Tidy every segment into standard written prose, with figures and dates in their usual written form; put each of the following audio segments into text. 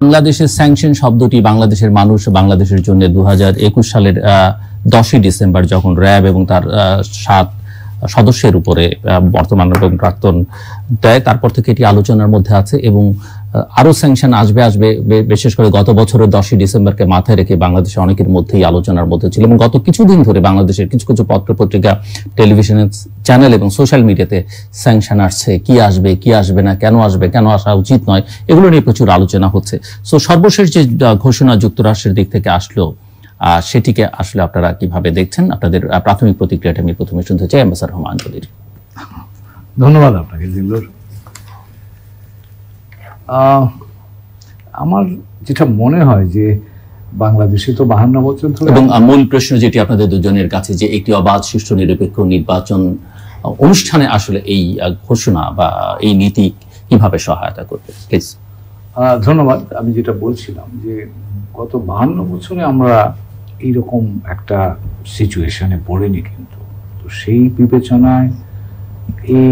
বাংলাদেশের স্যাংশন শব্দটি বাংলাদেশের মানুষ বাংলাদেশের জন্য 2021 সালের 10ই ডিসেম্বর যখন র্যাব এবং তার 7 সদস্যের উপরে বর্তমান এবং প্রাক্তন দেয়, তারপর থেকে এটি আলোচনার মধ্যে আছে এবং আরো স্যাংশন আসবে বিশেষ করে গত বছরের 10ই ডিসেম্বরকে মাথায় রেখে বাংলাদেশে অনেকের মধ্যেই আলোচনার মধ্যে ছিল এবং গত কিছুদিন ধরে বাংলাদেশের কিছু কিছু পত্রপত্রিকা, টেলিভিশনের চ্যানেল এবং সোশ্যাল মিডিয়াতে স্যাংশন আসছে, কি আসবে না, কেন আসবে, কেন আসা উচিত নয়, এগুলো নিয়ে প্রচুর আলোচনা হচ্ছে। সো সর্বশেষ যে ঘোষণা যুক্তরাষ্ট্রের দিক থেকে আসলো, সেটিকে আসলে আপনারা কিভাবে দেখছেন? আপনাদের প্রাথমিক প্রতিক্রিয়াটা আমি প্রথমে শুনতে চাই অ্যাম্বাসাডর রহমান আঞ্জলির। ধন্যবাদ আপনাকে জিল্লুর। আমার যেটা মনে হয় যে বাংলাদেশে তো 52 বছর ধরে, এবং মূল প্রশ্ন যেটি আপনাদের দুজনের কাছে, যে একটি অবাধ সুষ্ঠু নিরপেক্ষ নির্বাচন অনুষ্ঠানে আসলে এই ঘোষণা বা এই নীতি কিভাবে সহায়তা করবে, প্লিজ। ধন্যবাদ। আমি যেটা বলছিলাম যে গত 52 বছরে আমরা এইরকম একটা সিচুয়েশনে পড়িনি, কিন্তু তো সেই বিবেচনায় এই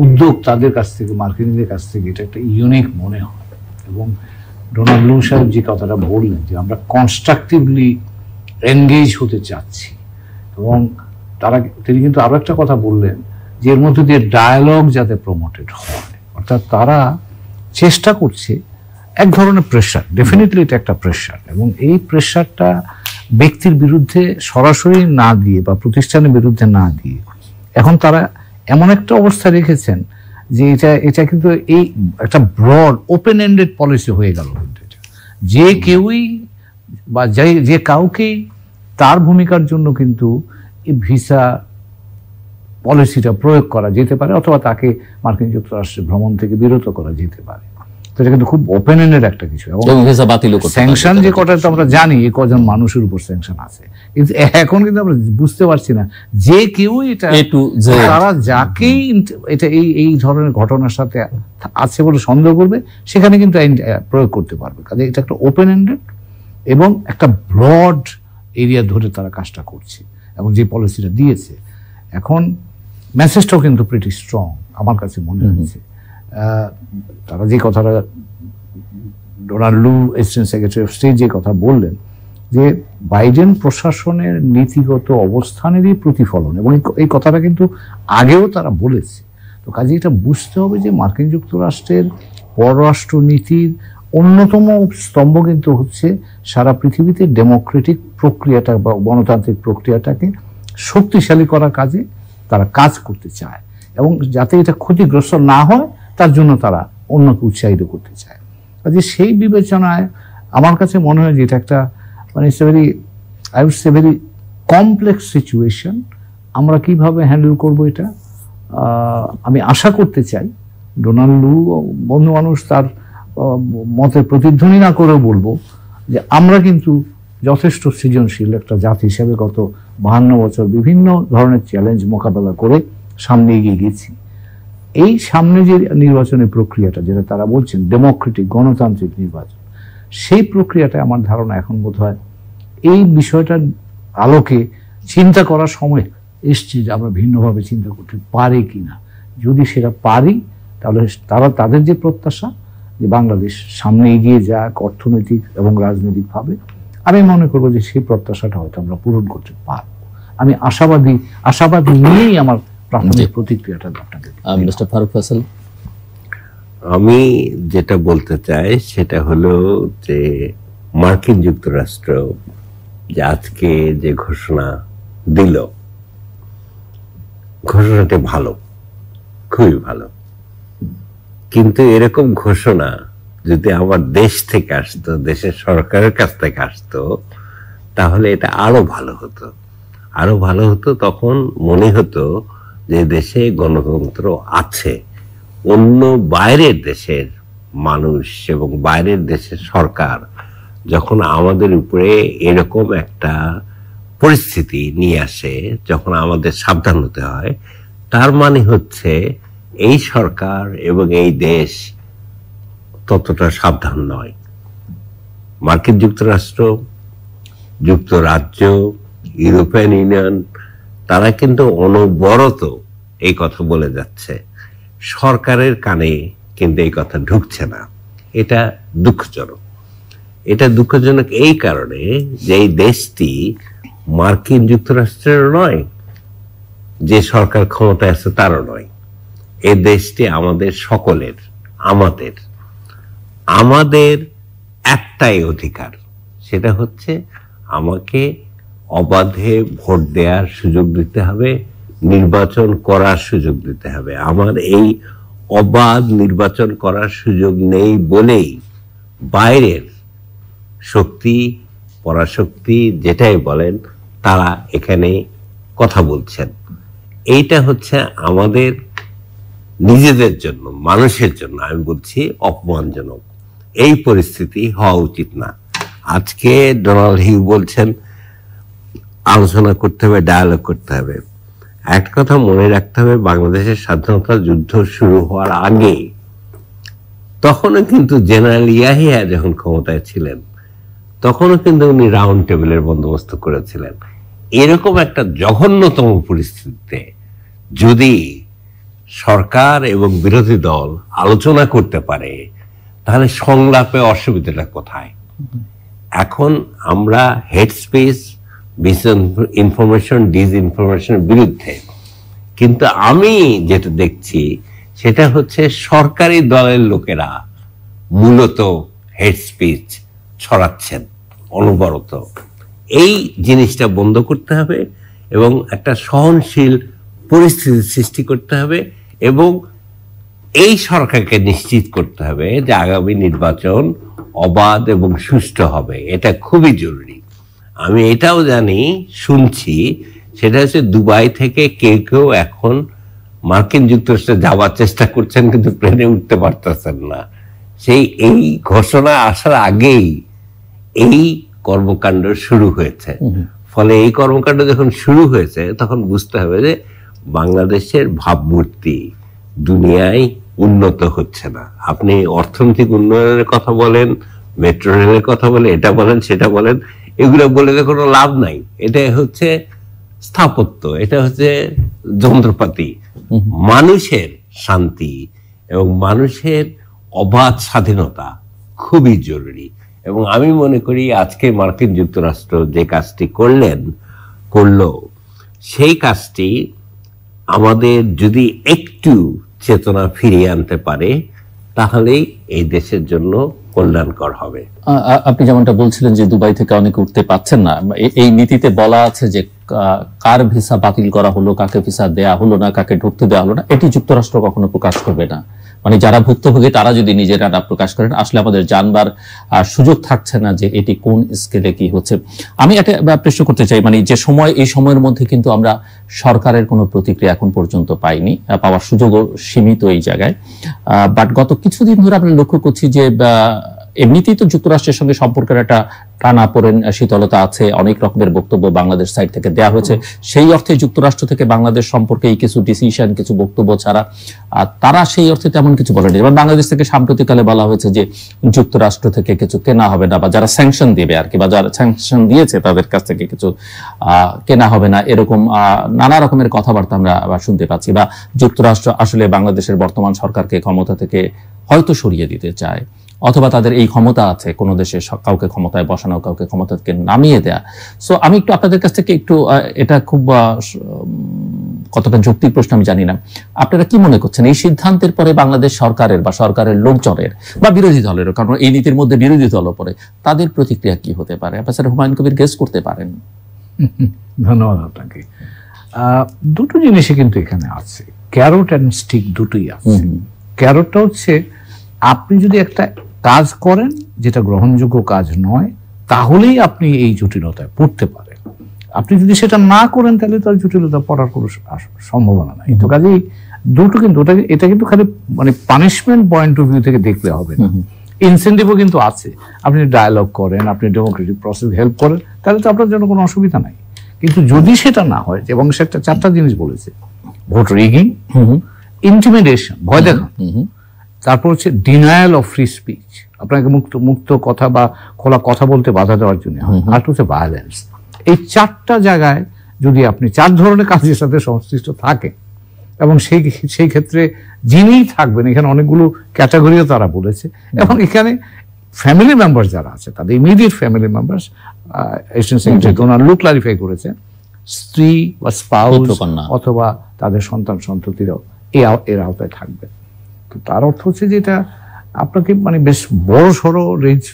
উদ্যোগ তাদের কাছ থেকে, মার্কিনীদের কাছ থেকে, এটা একটা ইউনিক মনে হয়। এবং ডোনাল্ড লু সাহেব যে কথাটা বললেন যে আমরা কনস্ট্রাকটিভলি এনগেজ হতে চাচ্ছি, এবং তিনি কিন্তু আরো একটা কথা বললেন যে এর মধ্যে দিয়ে ডায়ালগ যাতে প্রমোটেড হয়, অর্থাৎ তারা চেষ্টা করছে এক ধরনের প্রেশার, ডেফিনেটলি এটা একটা প্রেশার, এবং এই প্রেশারটা ব্যক্তির বিরুদ্ধে সরাসরি না দিয়ে বা প্রতিষ্ঠানের বিরুদ্ধে না দিয়ে এখন তারা এমন একটা অবস্থা রেখেছেন যে এটা কিন্তু এই একটা ব্রড ওপেন এন্ডেড পলিসি হয়ে গেল। কিন্তু এটা যে কেউই বা যে কাউকেই তার ভূমিকার জন্য কিন্তু এই ভিসা পলিসিটা প্রয়োগ করা যেতে পারে, অথবা তাকে মার্কিন যুক্তরাষ্ট্রের ভ্রমণ থেকে বিরত করা যেতে পারে। তো এটা কিন্তু খুব ওপেন এন্ডেড একটা কিছু। এবং স্যাংশন যে কটা তো আমরা জানি, এই কজন মানুষের উপর স্যাংশন আছে, কিন্তু এখন কিন্তু আমরা বুঝতে পারছি না যে কেউই এটা, তারা যাকেই এটা এই ধরনের ঘটনার সাথে আছে বলে সন্দেহ করবে সেখানে কিন্তু আইন প্রয়োগ করতে পারবে। কাজে এটা একটা ওপেন এন্ডেড এবং একটা ব্রড এরিয়া ধরে তারা কাজটা করছে এবং যে পলিসিটা দিয়েছে। এখন মেসেজটাও কিন্তু প্রিটি স্ট্রং আমার কাছে মনে হয়েছে। তারা যে কথাটা, ডোনাল্ড লু অ্যাসিস্ট্যান্ট সেক্রেটারি অফ স্টেট যে কথা বললেন যে বাইডেন প্রশাসনের নীতিগত অবস্থানেরই প্রতিফলন, এবং এই কথাটা কিন্তু আগেও তারা বলেছে। তো কাজে এটা বুঝতে হবে যে মার্কিন যুক্তরাষ্ট্রের পররাষ্ট্র নীতির অন্যতম স্তম্ভ কিন্তু হচ্ছে সারা পৃথিবীতে ডেমোক্রেটিক প্রক্রিয়াটা বা গণতান্ত্রিক প্রক্রিয়াটাকে শক্তিশালী করার কাজে তারা কাজ করতে চায়, এবং যাতে এটা ক্ষতিগ্রস্ত না হয় তার জন্য তারা অন্যকে উৎসাহিত করতে চায়। কাজে সেই বিবেচনায় আমার কাছে মনে হয় যে এটা একটা it's a very, I would say very complex situation. আমরা কিভাবে হ্যান্ডেল করব এটা আমি আশা করতে চাই ডোনাল্ড লু বন্ধু মানুষ, তার মতের প্রতিধ্বনি না করেও বলবো যে আমরা কিন্তু যথেষ্ট সৃজনশীল একটা জাতি হিসেবে গত 52 বছর বিভিন্ন ধরনের চ্যালেঞ্জ মোকাবেলা করে সামনে এগিয়ে গেছি। এই সামনে যে নির্বাচনের প্রক্রিয়াটা, যেটা তারা বলছেন ডেমোক্রেটিক গণতান্ত্রিক নির্বাচন, সেই প্রক্রিয়াটা আমার ধারণা এখন বোধ হয় এই বিষয়টার আলোকে চিন্তা করার সময় এসছে যে আমরা ভিন্নভাবে চিন্তা করতে পারি কিনা। যদি সেটা পারি তাহলে তাদের যে প্রত্যাশা যে বাংলাদেশ সামনে এগিয়ে যাক অর্থনৈতিক এবং রাজনৈতিকভাবে, আমি মনে করবো যে সেই প্রত্যাশাটা হয়তো আমরা পূরণ করতে পারবো। আমি আশাবাদ নিয়েই আমার প্রাথমিক প্রতিক্রিয়াটা আপনাকে। মিস্টার ফারুক ফয়সাল, আমি যেটা বলতে চাই সেটা হলো যে মার্কিন যুক্তরাষ্ট্র যে আজকে যে ঘোষণা দিল, ঘোষণাটা ভালো, খুবই ভালো, কিন্তু এরকম ঘোষণা যদি আমার দেশ থেকে আসতো, দেশের সরকারের কাছ থেকে আসতো, তাহলে এটা আরো ভালো হতো, আরো ভালো হতো। তখন মনে হতো যে দেশে গণতন্ত্র আছে। অন্য বাইরের দেশের মানুষ এবং বাইরের দেশের সরকার যখন আমাদের উপরে এরকম একটা পরিস্থিতি নিয়ে আসে, যখন আমাদের সাবধান হতে হয়, তার মানে হচ্ছে এই সরকার এবং এই দেশ ততটা সাবধান নয়। মার্কিন যুক্তরাষ্ট্র, যুক্তরাজ্য, ইউরোপিয়ান ইউনিয়ন, তারা কিন্তু অনবরত এই কথা বলে যাচ্ছে, সরকারের কানে কিন্তু এই কথা ঢুকছে না। এটা দুঃখজনক। এটা দুঃখজনক এই কারণে যে এই দেশটি মার্কিন যুক্তরাষ্ট্রেরও নয়, যে সরকার ক্ষমতায় আছে তারও নয়। এই দেশটি আমাদের সকলের, আমাদের একটাই অধিকার, সেটা হচ্ছে আমাকে অবাধে ভোট দেওয়ার সুযোগ দিতে হবে, নির্বাচন করার সুযোগ দিতে হবে। আমার এই অবাধ নির্বাচন করার সুযোগ নেই বলেই বাইরের শক্তি, পরাশক্তি যেটাই বলেন, তারা এখানে কথা বলছেন। এইটা হচ্ছে আমাদের নিজেদের জন্য, মানুষের জন্য আমি বলছি অপমানজনক। এই পরিস্থিতি হওয়া উচিত না। আজকে ডোনাল্ড হিউ বলছেন আলোচনা করতে হবে, ডায়ালগ করতে হবে। একটা কথা মনে রাখতে হবে, বাংলাদেশের স্বাধীনতা যুদ্ধ শুরু হওয়ার আগে তখনও কিন্তু জেনারেল ইয়াহিয়া যখন ক্ষমতায় ছিলেন তখনও কিন্তু উনি রাউন্ড টেবিলের বন্দোবস্ত করেছিলেন। এরকম একটা জঘন্যতম পরিস্থিতিতে যদি সরকার এবং বিরোধী দল আলোচনা করতে পারে তাহলে সংলাপে অসুবিধাটা কোথায়? এখন আমরা হেড স্পেস, ইনফরমেশন, ডিসইনফরমেশনের বিরুদ্ধে, কিন্তু আমি যেটা দেখছি সেটা হচ্ছে সরকারি দলের লোকেরা মূলত হেড স্পিচ ছড়াচ্ছেন অনবরত। এই জিনিসটা বন্ধ করতে হবে এবং একটা সহনশীল পরিস্থিতি সৃষ্টি করতে হবে এবং এই সরকারকে নিশ্চিত করতে হবে যে আগামী নির্বাচন অবাধ এবং সুষ্ঠু হবে। এটা খুবই জরুরি। আমি এটাও জানি, শুনছি, সেটা হচ্ছে দুবাই থেকে কেউ এখন মার্কিন যুক্তরাষ্ট্রে যাওয়ার চেষ্টা করছেন কিন্তু প্লেনে উঠতে পারতেছেন না। এই ঘোষণা আসার আগেই এই কর্মকাণ্ড শুরু হয়েছে। ফলে এই কর্মকাণ্ড যখন শুরু হয়েছে তখন বুঝতে হবে যে বাংলাদেশের ভাবমূর্তি দুনিয়ায় উন্নত হচ্ছে না। আপনি অর্থনৈতিক উন্নয়নের কথা বলেন, মেট্রো রেলের কথা বলেন, এটা বলেন সেটা বলেন, এগুলো বলে কোনো লাভ নাই। এটা হচ্ছে স্থাপত্য, এটা হচ্ছে যন্ত্রপাতি। মানুষের শান্তি এবং মানুষের অবাধ স্বাধীনতা খুবই জরুরি। এবং আমি মনে করি আজকে মার্কিন যুক্তরাষ্ট্র যে কাজটি করলো সেই কাজটি আমাদের যদি একটু চেতনা ফিরিয়ে আনতে পারে তাহলেই এই দেশের জন্য কল্যাণকর হবে। আপনি যেমনটা বলছিলেন যে দুবাই থেকে অনেকে উঠতে পাচ্ছেন না, এই নীতিতে বলা আছে যে কার ভিসা বাতিল করা হলো, কাকে ভিসা দেয়া হলো না, কাকে ঢুকতে দেওয়া হলো না, এটি যুক্তরাষ্ট্র কখনো প্রকাশ করবে না। মানে যারা ভুক্তভোগী তারা যদি নিজেরা না প্রকাশ করেন, আসলে আমাদের জানবার সুযোগ থাকছে না যে এটি কোন স্কেলে কি হচ্ছে। আমি একটা প্রশ্ন করতে চাই, মানে যে সময়, এই সময়ের মধ্যে কিন্তু আমরা সরকারের কোনো প্রতিক্রিয়া এখন পর্যন্ত পাইনি, পাওয়ার সুযোগও সীমিত এই জায়গায়। বাট গত কিছুদিন ধরে আমরা লক্ষ্য করছি যে এমনিতেই তো যুক্তরাষ্ট্রের সঙ্গে সম্পর্কের একটা টানাপোড়েন, শীতলতা আছে, অনেক রকমের বক্তব্য বাংলাদেশ সাইড থেকে দেওয়া হয়েছে। সেই অর্থে যুক্তরাষ্ট্র থেকে বাংলাদেশ সম্পর্কে এই কিছু ডিসিশন, কিছু বক্তব্য ছাড়া তারা সেই অর্থে তেমন কিছু বলেনি। এবার বাংলাদেশ থেকে সাম্প্রতিককালে বলা হয়েছে যে যুক্তরাষ্ট্র থেকে কিছু কেনা হবে না, বা যারা স্যাংশন দিবে আর কি, বা যারা স্যাংশন দিয়েছে তাদের কাছ থেকে কিছু কেনা হবে না, এরকম নানা রকমের কথাবার্তা আমরা শুনতে পাচ্ছি। বা যুক্তরাষ্ট্র আসলে বাংলাদেশের বর্তমান সরকারকে ক্ষমতা থেকে হয়তো সরিয়ে দিতে চায়, অথবা তাদের এই ক্ষমতা আছে কোনো দেশে কাউকে ক্ষমতায় বসানো, কাউকে ক্ষমতা থেকে নামিয়ে দেয়া। সো আমি একটু আপনাদের কাছ থেকে একটু, এটা খুব কতটা যৌক্তিক প্রশ্ন আমি জানি না, আপনারা কি মনে করছেন এই সিদ্ধান্তের পরে বাংলাদেশ সরকারের বা সরকারের লোকজনের বা বিরোধী দলেরও, কারণ এই নীতির মধ্যে বিরোধী দলও পড়ে, তাদের প্রতিক্রিয়া কি হতে পারে? আপনার স্যার হুমায়ুন কবির গেস করতে পারেন। ধন্যবাদ আপনাকে। দুটো জিনিসই কিন্তু এখানে আছে, ক্যারট অ্যান্ড স্টিক দুটোই আছে। ক্যারটটা হচ্ছে আপনি যদি একটা কাজ করেন যেটা গ্রহণযোগ্য কাজ নয়, তাহলেই আপনি এই জটিলতায় পড়তে পারেন। আপনি যদি সেটা না করেন তাহলে তার জটিলতা পড়ার কোনো সম্ভাবনা নাই। তো কাজেই দুটো কিন্তু এটা কিন্তু খালি মানে পানিশমেন্ট পয়েন্ট অফ ভিউ থেকে দেখলে হবে না, ইনসেন্টিভও কিন্তু আছে। আপনি ডায়ালগ করেন, আপনি ডেমোক্রেটিক প্রসেস হেল্প করেন, তাহলে তো আপনার জন্য কোনো অসুবিধা নাই। কিন্তু যদি সেটা না হয়, এবং সেটা চারটা জিনিস বলেছে, ভোট রিগিং, ইন্টিমিডেশন, ভয় দেখানো, তারপর হচ্ছে ডিনায়াল অফ ফ্রি স্পিচ, আপনাকে মুক্ত কথা বা খোলা কথা বলতে বাধা দেওয়ার জন্য, আর হচ্ছে ভায়োলেন্স। এই চারটা জায়গায় যদি আপনি চার ধরনের কাজের সাথে সংশ্লিষ্ট থাকে এবং সেই ক্ষেত্রে যিনি থাকবেন, এখানে অনেকগুলো ক্যাটাগরিও তারা বলেছে, এবং এখানে ফ্যামিলি মেম্বার যারা আছে তাদের immediate family members assistant secretary Donald clarify করেছেন, স্ত্রী বা স্পাউস অথবা তাদের সন্তান সন্ততিরাও এর আওতায় থাকবে। তো তার অর্থ হচ্ছে যে এটা আপনাকে মানে বেশ বড় সড়ো রেঞ্জ।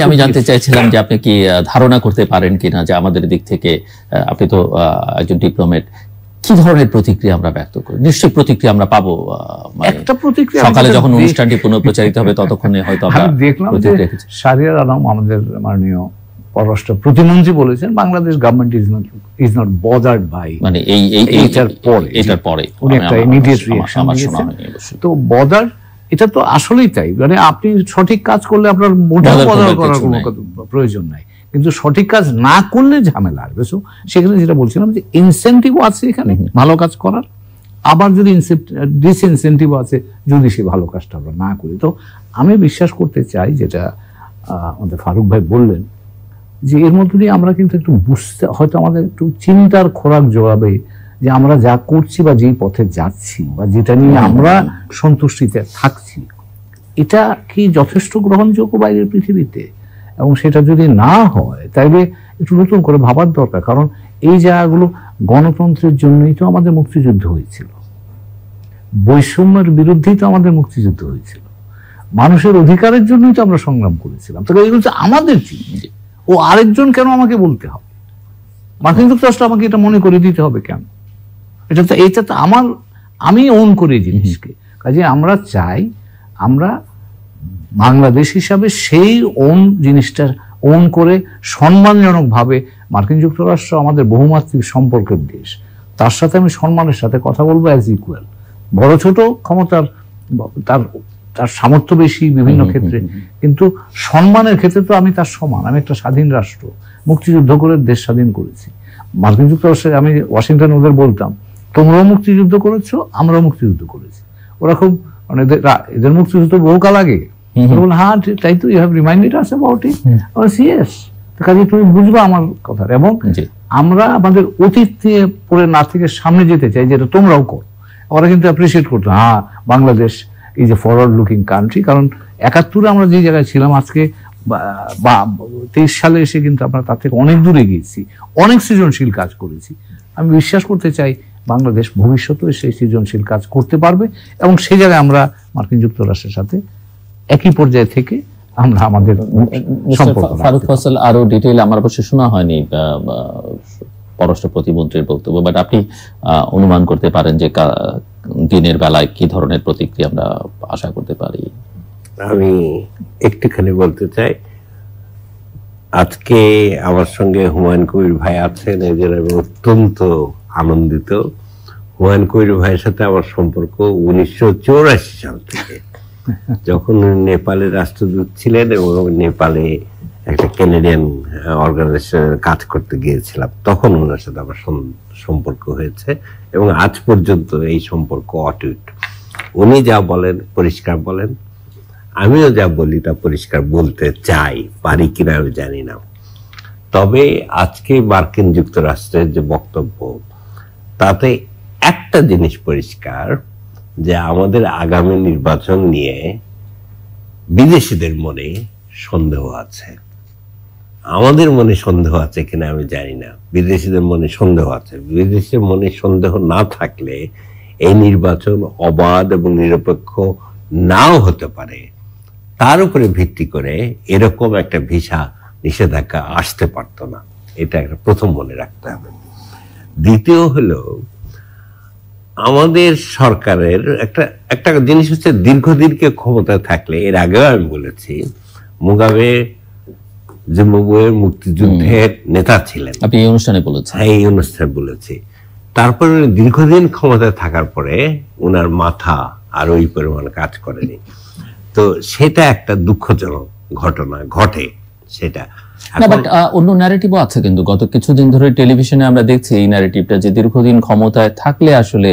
আমি জানতে চাইছিলাম যে আপনি কি ধারণা করতে পারেন কিনা যে আমাদের দিক থেকে, আপনি তো একজন ডিপ্লোমেট, কি ধরনের প্রতিক্রিয়া আমরা ব্যক্ত করি? নিশ্চয়ই প্রতিক্রিয়া আমরা পাবো। একটা প্রতিক্রিয়া সকালে যখন অনুষ্ঠানটি পুনঃপ্রচারিত হবে ততক্ষণে হয়তো আমরা দেখলাম যে শাহরিয়ার আলম আমাদের মাননীয় পররাষ্ট্র প্রতিমন্ত্রী বলেছেন Bangladesh government is not bothered by, মানে এটার পরে উনি একটা ইমিডিয়েট রিঅ্যাকশন দিয়েছেন। তো বদার, এটা তো আসলেই তাই, মানে আপনি সঠিক কাজ করলে আপনার মোটেও বদার করার কোনো প্রয়োজন নাই, কিন্তু সঠিক কাজ না করলে ঝামেলা আসবে। সো সেখানে যেটা বলছিলাম যে ইনসেন্টিভ আছে এখানে ভালো কাজ করার, আবার যদি ডিসইনসেন্টিভ আছে যদি সে ভালো কাজটা আমরা না করি। তো আমি বিশ্বাস করতে চাই যেটা আমাদের ফারুক ভাই বললেন, যে এর মধ্যে দিয়ে আমরা কিন্তু একটু বুঝতে, হয়তো আমাদের একটু চিন্তার খোরাক জোগাবে যে আমরা যা করছি বা যেই পথে যাচ্ছি বা যেটা নিয়ে আমরা সন্তুষ্টিতে থাকছি, এটা কি যথেষ্ট গ্রহণযোগ্য বাইরের পৃথিবীতে? এবং সেটা যদি না হয় তাইলে একটু নতুন করে ভাবার দরকার। কারণ এই জায়গাগুলো গণতন্ত্রের জন্যই তো আমাদের মুক্তিযুদ্ধ হয়েছিল, বৈষম্যের বিরুদ্ধেই তো আমাদের মুক্তিযুদ্ধ হয়েছিল, মানুষের অধিকারের জন্যই তো আমরা সংগ্রাম করেছিলাম। তো এগুলো হচ্ছে আমাদের জিনিস, ও আরেকজন কেন আমাকে বলতে হবে? মার্কিন যুক্তরাষ্ট্র আমাকে এটা মনে করে দিতে হবে কেন? এটা তো আমি ওন করি জিনিসকে। কাজে আমরা চাই আমরা বাংলাদেশ হিসাবে সেই জিনিসটা ওন করে সম্মানজনকভাবে, মার্কিন যুক্তরাষ্ট্র আমাদের বহুমাত্রিক সম্পর্কের দেশ, তার সাথে আমি সম্মানের সাথে কথা বলবো অ্যাজ ইকুয়াল। বড় ছোট ক্ষমতার তার সামর্থ্য বেশি বিভিন্ন ক্ষেত্রে, কিন্তু সম্মানের ক্ষেত্রে তো আমি তার সমান। আমি একটা স্বাধীন রাষ্ট্র, মুক্তিযুদ্ধ করে দেশ স্বাধীন করেছি। মার্কিন যুক্তরাষ্ট্রে আমি ওয়াশিংটন ওদের বলতাম, তোমরাও মুক্তিযুদ্ধ করেছো, আমরাও মুক্তিযুদ্ধ করেছি। ওরা খুব মানে এদের মুক্তিযুদ্ধ বহুকাল আগে, হ্যাঁ তাই তো, you have reminded us about it. Yes, কাজে তুমি বুঝবা আমার কথা। এবং আমরা আমাদের অতীত নিয়ে পড়ে না থেকে সামনে যেতে চাই, যেটা তোমরাও করো। ওরা কিন্তু অ্যাপ্রিসিয়েট করতো, হ্যাঁ Bangladesh is a forward looking country. কারণ ৭১ আমরা যে জায়গায় ছিলাম, আজকে ২৩ সালে এসে কিন্তু আমরা তার থেকে অনেক দূরে গিয়েছি, অনেক সৃজনশীল কাজ করেছি। আমি বিশ্বাস করতে চাই বাংলাদেশ ভবিষ্যতেও সেই সৃজনশীল কাজ করতে পারবে, এবং সেই জায়গায় আমরা মার্কিন যুক্তরাষ্ট্রের সাথে একই পর্যায়ে থেকে আমরা আমাদের সম্পর্ক। ফারুক ফয়সাল, আরো ডিটেইল আমার অবশ্য শোনা হয়নি পররাষ্ট্র প্রতিমন্ত্রীর বক্তব্য, বাট আপনি অনুমান করতে পারেন যে দিনের বেলায় কি ধরনের প্রতিক্রিয়া আমরা আশা করতে পারি? আমি একটুখানি বলতে চাই, আজকে আমার সঙ্গে হুমায়ুন কবির ভাই আছেন, এই জন্য আমি অত্যন্ত আনন্দিত। হুমায়ুন কবির ভাইয়ের সাথে আমার সম্পর্ক 1984 সাল থেকে, যখন নেপালের রাষ্ট্রদূত ছিলেন এবং নেপালে একটা ক্যানাডিয়ান অর্গানাইজেশনের কাজ করতে গিয়েছিলাম, তখন ওনার সাথে আমার সম্পর্ক হয়েছে এবং আজ পর্যন্ত এই সম্পর্ক অটুট। উনি যা বলেন পরিষ্কার বলেন, আমিও যা বলি তা পরিষ্কার বলতে চাই, পারি কিনা আমি জানি না। তবে আজকে মার্কিন যুক্তরাষ্ট্রের যে বক্তব্য, তাতে একটা জিনিস পরিষ্কার, যে আমাদের আগামী নির্বাচন নিয়ে বিদেশিদের মনে সন্দেহ আছে। আমাদের মনে সন্দেহ আছে কিনা আমি জানি না, বিদেশিদের মনে সন্দেহ আছে। বিদেশিদের মনে সন্দেহ না থাকলে এই নির্বাচন অবাধ এবং নিরপেক্ষ নাও হতে পারে। তার উপরে ভিত্তি করে এরকম একটা ভিসা নিষেধাজ্ঞা আসতে পারতো না, এটা একটা প্রথম মনে রাখতে হবে। দ্বিতীয় হলো, আমাদের সরকারের একটা জিনিস হচ্ছে, দীর্ঘদিনকে ক্ষমতায় থাকলে, এর আগেও আমি বলেছি, মুগাবে জিম্বাবুয়ের মুক্তিযুদ্ধের নেতা ছিলেন, আপনি এই অনুষ্ঠানে বলেছেন। এই অনুষ্ঠানে বলেছি। তারপরে দীর্ঘদিন ক্ষমতায় থাকার পরে ওনার মাথা আর ওই পরিমাণ কাজ করেনি। তো সেটা একটা দুঃখজনক ঘটনা ঘটে। সেটা অন্য ন্যারেটিভও আছে, কিন্তু গত কিছুদিন ধরে টেলিভিশনে আমরা দেখছি এই ন্যারেটিভটা, যে দীর্ঘদিন ক্ষমতায় থাকলে আসলে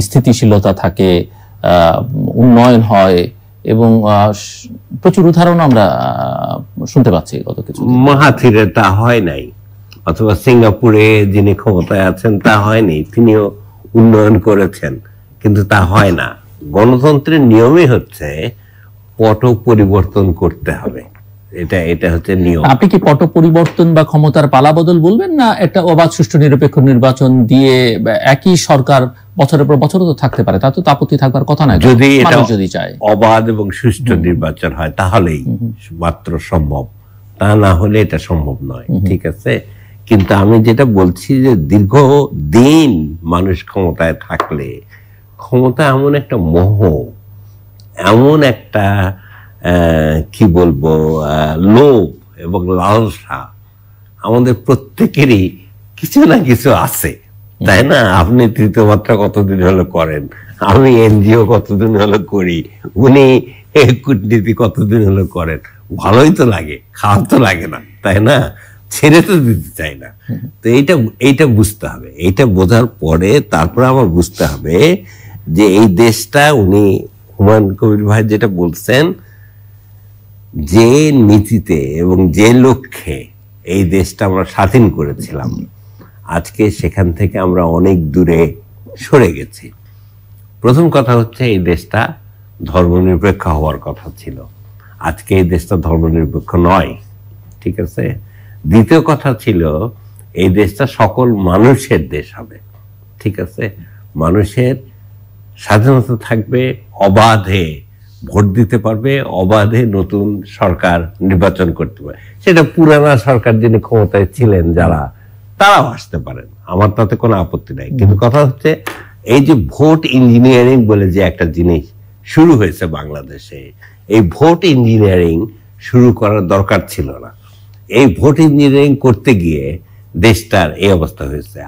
স্থিতিশীলতা থাকে, উন্নয়ন হয়, এবং প্রচুর উদাহরণ আমরা শুনতে পাচ্ছি গত কিছু। মাহাথিরে তা হয় নাই, অথবা সিঙ্গাপুরে যিনি ক্ষমতায় আছেন তা হয়নি, তিনিও উন্নয়ন করেছেন। কিন্তু তা হয় না। গণতন্ত্রের নিয়মই হচ্ছে পট পরিবর্তন করতে হবে, এটা হচ্ছে নিয়ম। আপনি কি পট পরিবর্তন বা ক্ষমতার পালাবদল বলবেন, না একটা অবাধ সুষ্ঠু নিরপেক্ষ নির্বাচন দিয়ে একই সরকার বছরের পর বছর তো থাকতে পারে, তাতে তো আপত্তি থাকবার কথা নয় যদি এটা যদি চায়। অবাধ এবং সুষ্ঠু নির্বাচন হয় তাহলেই মাত্র সম্ভব, তা না হলে এটা সম্ভব নয়। ঠিক আছে, কিন্তু আমি যেটা বলছি যে দীর্ঘ দিন মানুষ ক্ষমতায় থাকলে, ক্ষমতা এমন একটা মোহ, এমন একটা কি বলবো লোভ এবং লালসা আমাদের প্রত্যেকেরই কিছু না কিছু আছে, তাই না? আপনি তৃতীয় মাত্রা কতদিন হলো করেন, আমি এনজিও কতদিন হলো করি, উনি কূটনীতি কতদিন হলো করেন। ভালোই তো লাগে, খারাপ তো লাগে না, তাই না? ছেড়ে তো দিতে চাই না। তো এইটা বুঝতে হবে, এইটা বোঝার পরে তারপরে আবার বুঝতে হবে যে এই দেশটা, উনি হুমায়ুন কবির ভাই যেটা বলছেন, যে নীতিতে এবং যে লক্ষ্যে এই দেশটা আমরা স্বাধীন করেছিলাম, আজকে সেখান থেকে আমরা অনেক দূরে সরে গেছি। প্রথম কথা হচ্ছে এই দেশটা ধর্মনিরপেক্ষ হওয়ার কথা ছিল, আজকে এই দেশটা ধর্মনিরপেক্ষ নয়। ঠিক আছে। দ্বিতীয় কথা ছিল এই দেশটা সকল মানুষের দেশ হবে। ঠিক আছে, মানুষের স্বাধীনতা থাকবে, অবাধে ভোট দিতে পারবে, অবাধে নতুন সরকার নির্বাচন করতে পারবে। সেটা পুরানা সরকার যিনি ক্ষমতায় ছিলেন যারা, তারাও আসতে পারেন, আমার তাতে কোনো আপত্তি নাই। কিন্তু কথা হচ্ছে এই যে ভোট ইঞ্জিনিয়ারিং বলে যে একটা জিনিস শুরু হয়েছে বাংলাদেশে, এই ভোট ইঞ্জিনিয়ারিং শুরু করার দরকার ছিল না। এই ভোট ইঞ্জিনিয়ারিং করতে গিয়ে দেশটার এই অবস্থা হয়েছে।